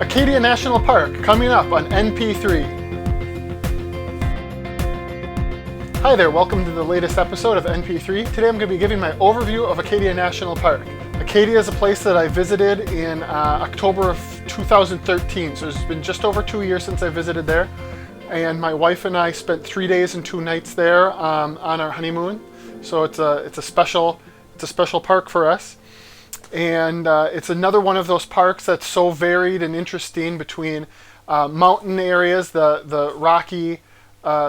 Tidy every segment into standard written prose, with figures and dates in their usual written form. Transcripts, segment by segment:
Acadia National Park, coming up on NP₃. Hi there, welcome to the latest episode of NP₃. Today I'm going to be giving my overview of Acadia National Park. Acadia is a place that I visited in October of 2013, so it's been just over 2 years since I visited there. And my wife and I spent 3 days and 2 nights there on our honeymoon. So it's a special park for us. And it's another one of those parks that's so varied and interesting between mountain areas, the rocky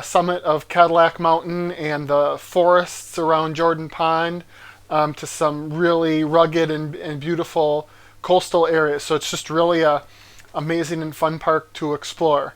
summit of Cadillac Mountain and the forests around Jordan Pond, to some really rugged and beautiful coastal areas. So it's just really a amazing and fun park to explore.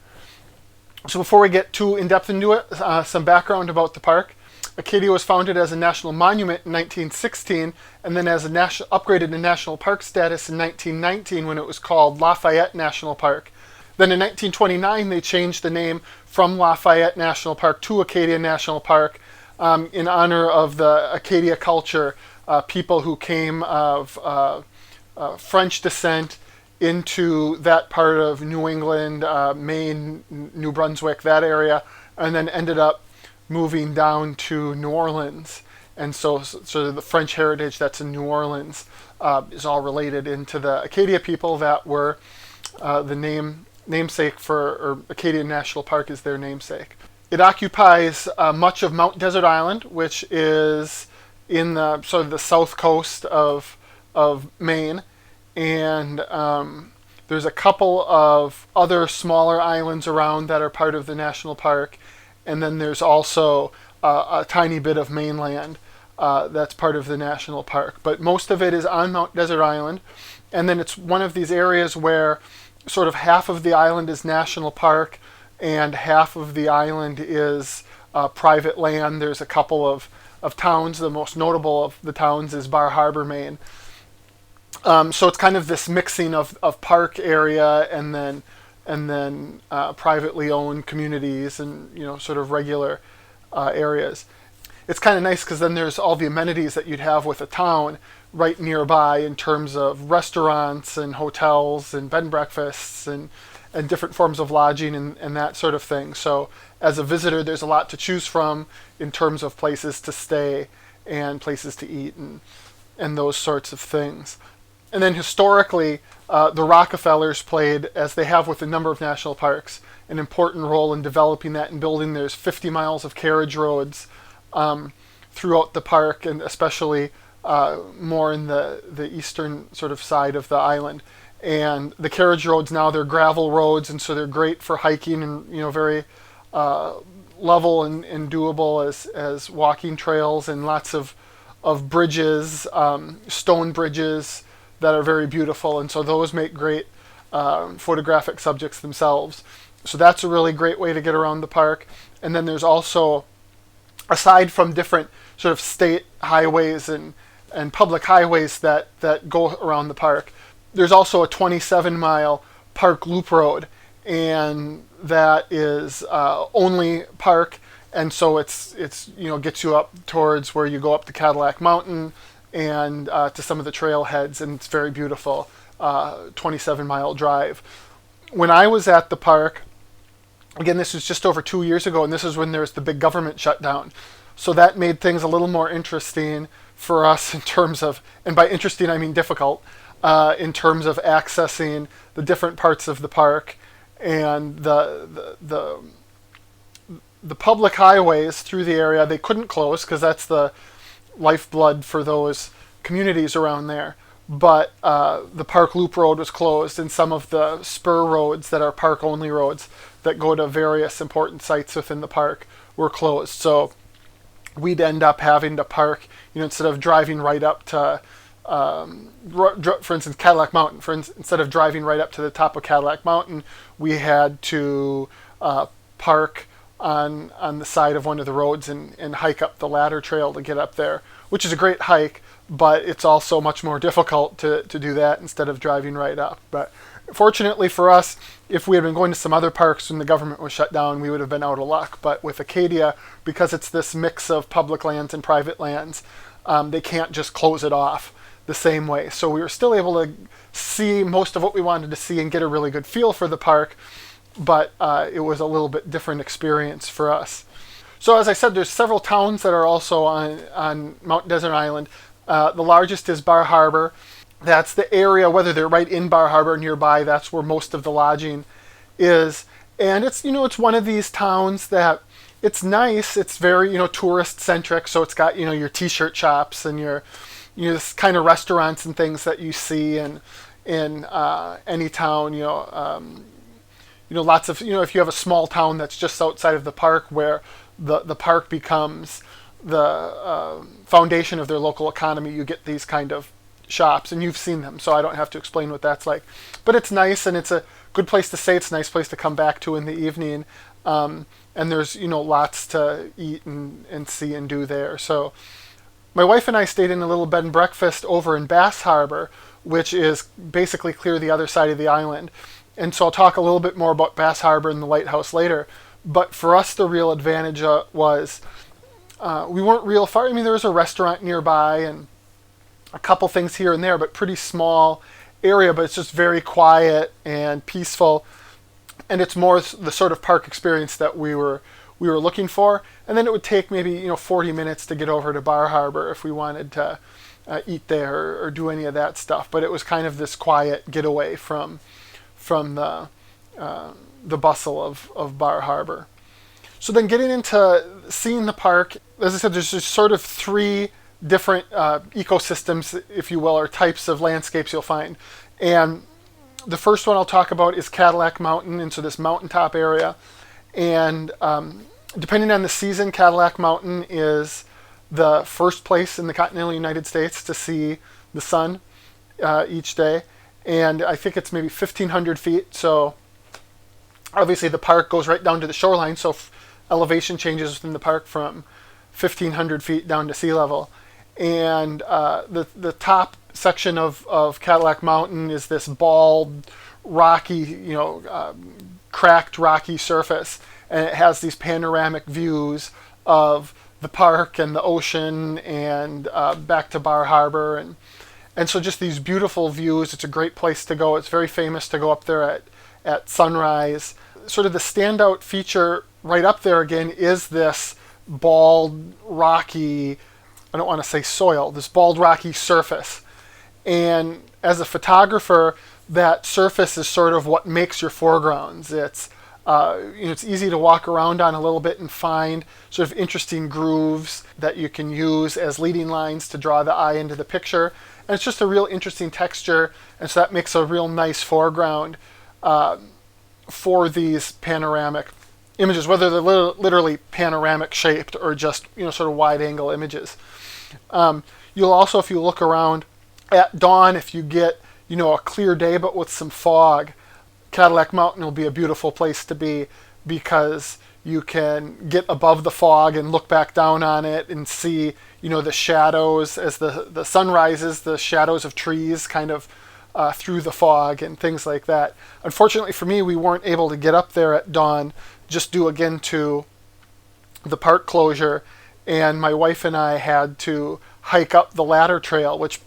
So before we get too in-depth into it, some background about the park. Acadia was founded as a national monument in 1916 and then as upgraded to national park status in 1919 when it was called Lafayette National Park. Then in 1929 they changed the name from Lafayette National Park to Acadia National Park in honor of the Acadia culture, people who came of French descent into that part of New England, Maine, New Brunswick, that area, and then ended up moving down to New Orleans. And so the French heritage that's in New Orleans is all related into the Acadia people that were the namesake or Acadia National Park is their namesake. It occupies much of Mount Desert Island, which is in the sort of the south coast of Maine. And there's a couple of other smaller islands around that are part of the national park. And then there's also a tiny bit of mainland that's part of the national park. But most of it is on Mount Desert Island. And then it's one of these areas where sort of half of the island is national park and half of the island is private land. There's a couple of towns. The most notable of the towns is Bar Harbor, Maine. So it's kind of this mixing of park area and then privately owned communities and sort of regular areas. It's kind of nice because then there's all the amenities that you'd have with a town right nearby in terms of restaurants and hotels and bed and breakfasts and different forms of lodging and that sort of thing. So as a visitor, there's a lot to choose from in terms of places to stay and places to eat and those sorts of things. And then historically, the Rockefellers played, as they have with a number of national parks, an important role in developing that and building. There's 50 miles of carriage roads throughout the park, and especially more in the eastern sort of side of the island. And the carriage roads now, they're gravel roads, and so they're great for hiking and very level and doable as walking trails, and lots of bridges, stone bridges that are very beautiful, and so those make great photographic subjects themselves. So that's a really great way to get around the park. And then there's also, aside from different sort of state highways and public highways that go around the park, there's also a 27-mile park loop road, and that is only park, and so it's gets you up towards where you go up to Cadillac Mountain and to some of the trailheads, and it's very beautiful, 27-mile drive. When I was at the park, again, this was just over 2 years ago, and this is when there was the big government shutdown. So that made things a little more interesting for us in terms of, and by interesting I mean difficult, in terms of accessing the different parts of the park and the public highways through the area. They couldn't close because that's the lifeblood for those communities around there, but the park loop road was closed, and some of the spur roads that are park only roads that go to various important sites within the park were closed. So we'd end up having to park, instead of driving right up to for instance Cadillac Mountain, instead of driving right up to the top of Cadillac Mountain, we had to park on the side of one of the roads and hike up the ladder trail to get up there, which is a great hike, but it's also much more difficult to do that instead of driving right up. But fortunately for us, if we had been going to some other parks when the government was shut down, we would have been out of luck. But with Acadia, because it's this mix of public lands and private lands, they can't just close it off. the same way. So we were still able to see most of what we wanted to see and get a really good feel for the park, but it was a little bit different experience for us. So as I said, there's several towns that are also on Mount Desert Island. The largest is Bar Harbor. That's the area, whether they're right in Bar Harbor or nearby, that's where most of the lodging is. And it's, it's one of these towns that it's nice. It's very, tourist centric. So it's got, your t-shirt shops and your, this kind of restaurants and things that you see in any town, lots of, if you have a small town that's just outside of the park where the park becomes the foundation of their local economy, you get these kind of shops, and you've seen them, so I don't have to explain what that's like. But it's nice, and it's a good place to stay. It's a nice place to come back to in the evening, and there's lots to eat and see and do there. So my wife and I stayed in a little bed and breakfast over in Bass Harbor, which is basically clear the other side of the island. And so I'll talk a little bit more about Bass Harbor and the Lighthouse later. But for us, the real advantage was we weren't real far. I mean, there was a restaurant nearby and a couple things here and there, but pretty small area. But it's just very quiet and peaceful, and it's more the sort of park experience that we were looking for. And then it would take maybe 40 minutes to get over to Bar Harbor if we wanted to eat there or do any of that stuff. But it was kind of this quiet getaway from the bustle of Bar Harbor. So then getting into seeing the park, as I said, there's just sort of three different ecosystems, if you will, or types of landscapes you'll find. And the first one I'll talk about is Cadillac Mountain, and so this mountaintop area. And depending on the season, Cadillac Mountain is the first place in the continental United States to see the sun each day. And I think it's maybe 1,500 feet. So obviously the park goes right down to the shoreline. So elevation changes within the park from 1,500 feet down to sea level. And the top section of Cadillac Mountain is this bald, rocky, cracked, rocky surface. And it has these panoramic views of the park and the ocean and back to Bar Harbor. And so just these beautiful views. It's a great place to go. It's very famous to go up there at sunrise. Sort of the standout feature right up there again is this bald, rocky, I don't want to say soil, this bald, rocky surface. And as a photographer, that surface is sort of what makes your foregrounds. It's it's easy to walk around on a little bit and find sort of interesting grooves that you can use as leading lines to draw the eye into the picture. And it's just a real interesting texture, and so that makes a real nice foreground for these panoramic images, whether they're literally panoramic shaped or just sort of wide angle images. You'll also, if you look around at dawn, if you get a clear day but with some fog, Cadillac Mountain will be a beautiful place to be, because you can get above the fog and look back down on it and see the shadows as the sun rises, the shadows of trees kind of through the fog and things like that. Unfortunately for me, we weren't able to get up there at dawn, just due again to the park closure, and my wife and I had to hike up the ladder trail, which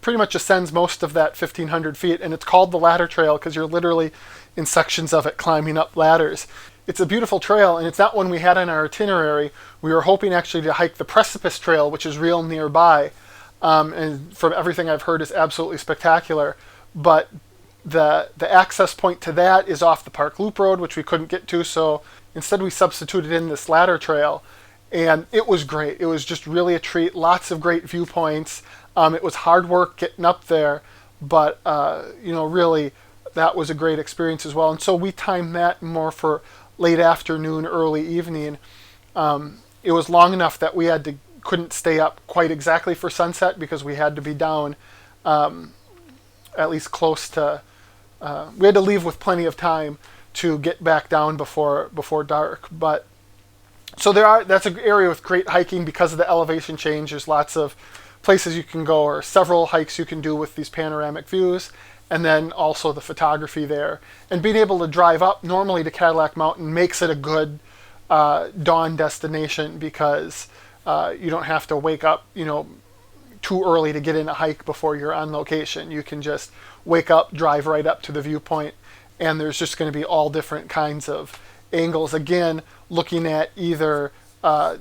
pretty much ascends most of that 1,500 feet, and it's called the ladder trail because you're literally in sections of it climbing up ladders. It's a beautiful trail, and it's not one we had on our itinerary. We were hoping actually to hike the Precipice Trail, which is real nearby, and from everything I've heard is absolutely spectacular. But the access point to that is off the Park Loop Road, which we couldn't get to, so instead we substituted in this ladder trail, and it was great. It was just really a treat. Lots of great viewpoints. It was hard work getting up there, but really that was a great experience as well. And so we timed that more for late afternoon, early evening. It was long enough that we couldn't stay up quite exactly for sunset because we had to be down at least close to. We had to leave with plenty of time to get back down before dark. But so that's an area with great hiking because of the elevation change. There's lots of places you can go, or several hikes you can do with these panoramic views, and then also the photography there. And being able to drive up normally to Cadillac Mountain makes it a good dawn destination, because you don't have to wake up, too early to get in a hike before you're on location. You can just wake up, drive right up to the viewpoint, and there's just going to be all different kinds of angles. Again, looking at either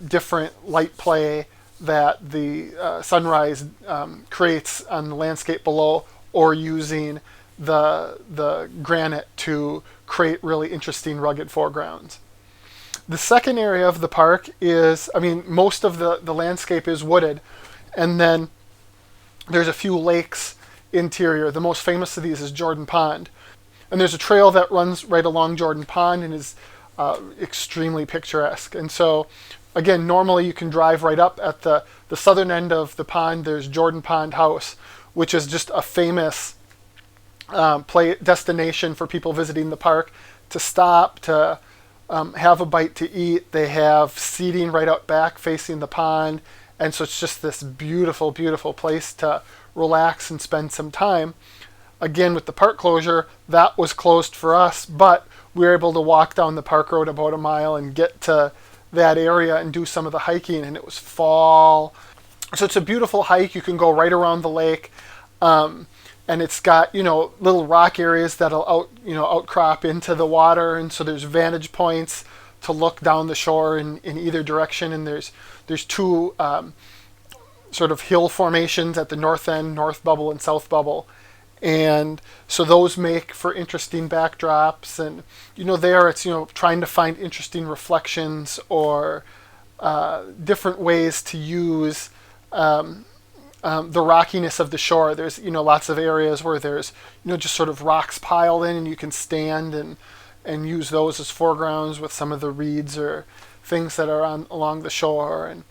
different light play that the sunrise creates on the landscape below, or using the granite to create really interesting rugged foregrounds. The second area of the park is, most of the landscape is wooded, and then there's a few lakes interior. The most famous of these is Jordan Pond. And there's a trail that runs right along Jordan Pond and is extremely picturesque. And so, again, normally you can drive right up at the southern end of the pond. There's Jordan Pond House, which is just a famous destination for people visiting the park to stop, to have a bite to eat. They have seating right out back facing the pond. And so it's just this beautiful, beautiful place to relax and spend some time. Again, with the park closure, that was closed for us, but we were able to walk down the park road about a mile and get to that area and do some of the hiking, and it was fall. So it's a beautiful hike. You can go right around the lake, and it's got, little rock areas that'll outcrop into the water, and so there's vantage points to look down the shore in either direction, and there's two sort of hill formations at the north end, North Bubble and South Bubble. And so those make for interesting backdrops, and there it's trying to find interesting reflections or different ways to use the rockiness of the shore. There's lots of areas where there's just sort of rocks piled in, and you can stand and use those as foregrounds with some of the reeds or things that are along the shore, and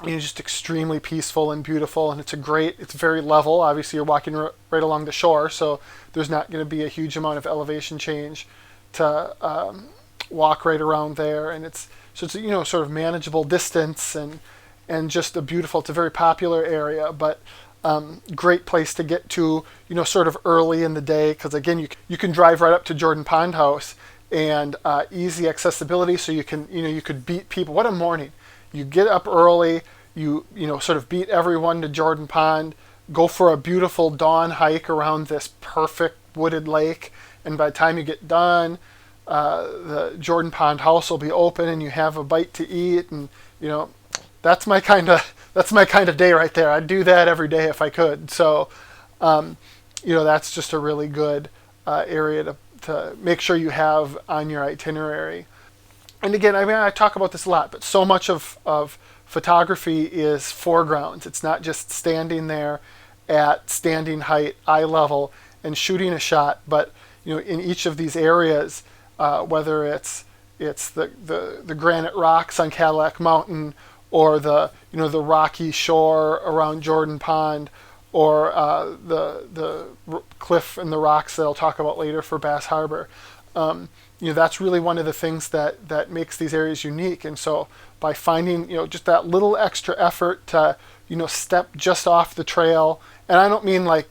just extremely peaceful and beautiful. And it's very level. Obviously, you're walking right along the shore, so there's not going to be a huge amount of elevation change to walk right around there. And it's sort of manageable distance, and just it's a very popular area, but great place to get to, sort of early in the day, because again, you can drive right up to Jordan Pond House, and easy accessibility, so you could beat people. What a morning. You get up early, you sort of beat everyone to Jordan Pond, go for a beautiful dawn hike around this perfect wooded lake, and by the time you get done, the Jordan Pond House will be open, and you have a bite to eat, and that's my kind of day right there. I'd do that every day if I could. So that's just a really good area to make sure you have on your itinerary. And again, I talk about this a lot, but so much of photography is foregrounds. It's not just standing there at standing height, eye level, and shooting a shot, but in each of these areas, whether it's the granite rocks on Cadillac Mountain, or the rocky shore around Jordan Pond, or the cliff and the rocks that I'll talk about later for Bass Harbor. That's really one of the things that makes these areas unique. And so by finding, just that little extra effort to, step just off the trail, and I don't mean like,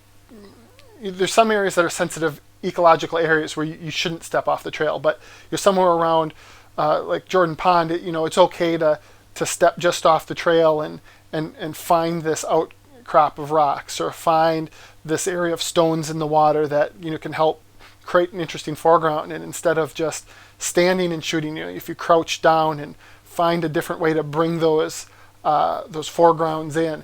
there's some areas that are sensitive ecological areas where you shouldn't step off the trail, but you're somewhere around like Jordan Pond, it's okay to step just off the trail and find this outcrop of rocks, or find this area of stones in the water that can help create an interesting foreground. And instead of just standing and shooting, if you crouch down and find a different way to bring those foregrounds in,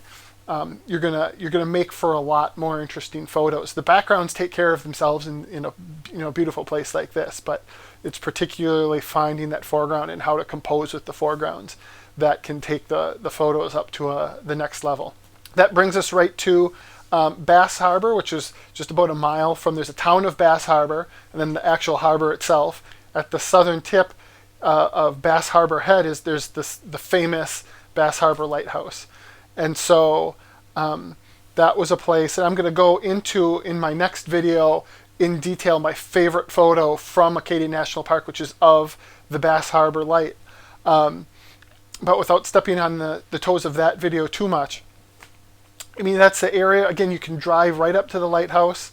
you're gonna make for a lot more interesting photos. The backgrounds take care of themselves in a beautiful place like this, but it's particularly finding that foreground and how to compose with the foregrounds that can take the photos up to the next level. That brings us right to Bass Harbor, which is just about a mile from, there's a town of Bass Harbor, and then the actual harbor itself. At the southern tip of Bass Harbor Head there's the famous Bass Harbor Lighthouse. And so that was a place that I'm going to go into in my next video in detail, my favorite photo from Acadia National Park, which is of the Bass Harbor Light. But without stepping on the toes of that video too much, that's the area. Again, you can drive right up to the lighthouse,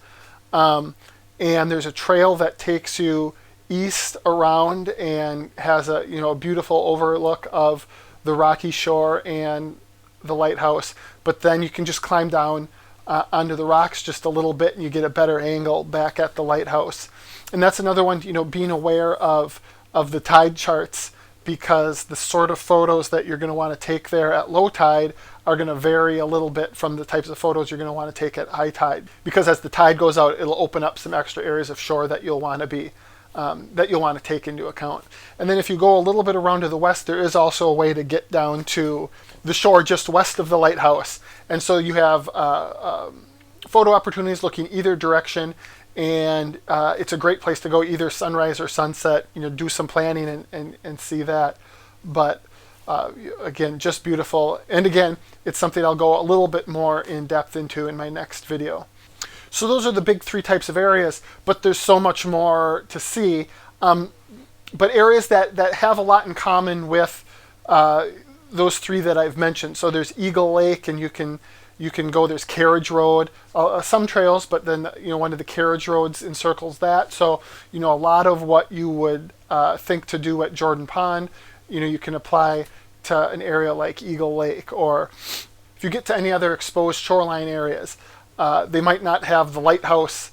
and there's a trail that takes you east around and has a beautiful overlook of the rocky shore and the lighthouse, but then you can just climb down onto the rocks just a little bit and you get a better angle back at the lighthouse. And that's another one, being aware of the tide charts, because the sort of photos that you're going to want to take there at low tide are going to vary a little bit from the types of photos you're going to want to take at high tide. Because as the tide goes out, it'll open up some extra areas of shore that you'll want to take into account. And then if you go a little bit around to the west, there is also a way to get down to the shore just west of the lighthouse. And so you have photo opportunities looking either direction, and it's a great place to go either sunrise or sunset, do some planning and see that. But again, just beautiful. And again, it's something I'll go a little bit more in depth into in my next video. So those are the big three types of areas, but there's so much more to see. But areas that have a lot in common with those three that I've mentioned. So there's Eagle Lake, and you can go, there's Carriage Road, some trails, but then one of the carriage roads encircles that. So a lot of what you would think to do at Jordan Pond, you can apply to an area like Eagle Lake. Or if you get to any other exposed shoreline areas, they might not have the lighthouse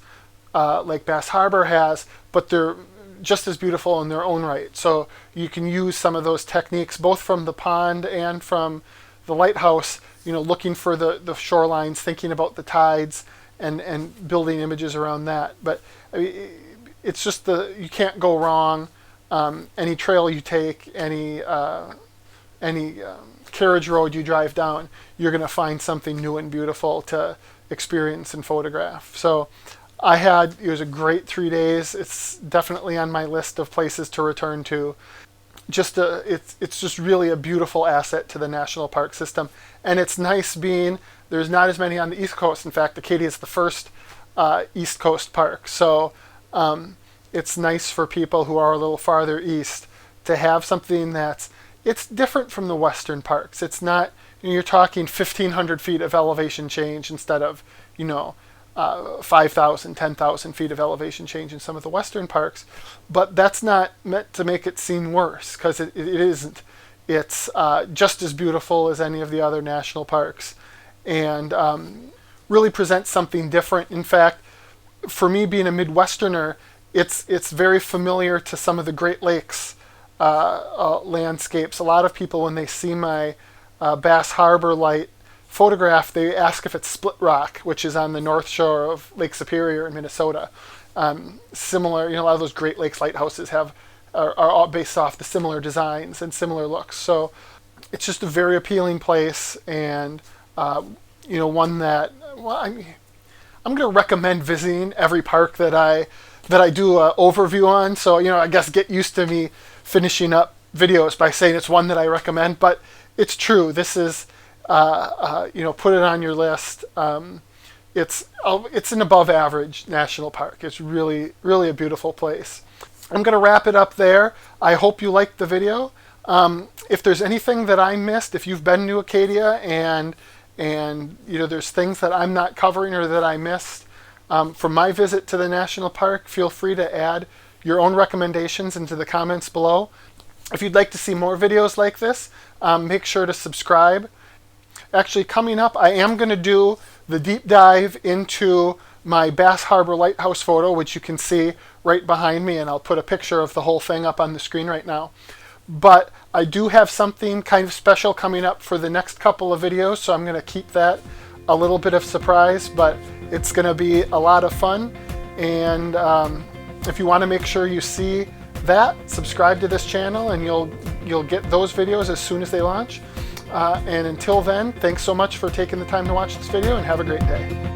like Bass Harbor has, but they're just as beautiful in their own right. So you can use some of those techniques both from the pond and from the lighthouse, looking for the shorelines, thinking about the tides, and building images around that. But I mean, it's just you can't go wrong. Any trail you take, any carriage road you drive down, you're going to find something new and beautiful to experience and photograph. So it was a great 3 days. It's definitely on my list of places to return to. It's just really a beautiful asset to the national park system. And it's nice there's not as many on the East Coast. In fact, Acadia is the first East Coast park. So it's nice for people who are a little farther east to have something it's different from the Western parks. It's not, you're talking 1,500 feet of elevation change instead of, 5,000, 10,000 feet of elevation change in some of the Western parks. But that's not meant to make it seem worse, because it isn't. It's just as beautiful as any of the other national parks, and really presents something different. In fact, for me, being a Midwesterner, it's very familiar to some of the Great Lakes landscapes. A lot of people, when they see my Bass Harbor Light photograph, they ask if it's Split Rock, which is on the north shore of Lake Superior in Minnesota. Similar, a lot of those Great Lakes lighthouses are all based off the similar designs and similar looks. So it's just a very appealing place, and one that I'm going to recommend visiting every park that I do an overview on. So I guess get used to me finishing up videos by saying it's one that I recommend, but it's true. This is put it on your list. It's an above average national park. It's really, really a beautiful place. I'm going to wrap it up there. I hope you liked the video. If there's anything that I missed, if you've been to Acadia and there's things that I'm not covering or that I missed from my visit to the national park, feel free to add your own recommendations into the comments below. If you'd like to see more videos like this, make sure to subscribe. Actually, coming up, I am going to do the deep dive into my Bass Harbor Lighthouse photo, which you can see right behind me, and I'll put a picture of the whole thing up on the screen right now. But I do have something kind of special coming up for the next couple of videos, so I'm going to keep that a little bit of surprise, but it's going to be a lot of fun. And if you want to make sure you see that, subscribe to this channel, and you'll get those videos as soon as they launch. And until then, thanks so much for taking the time to watch this video, and have a great day.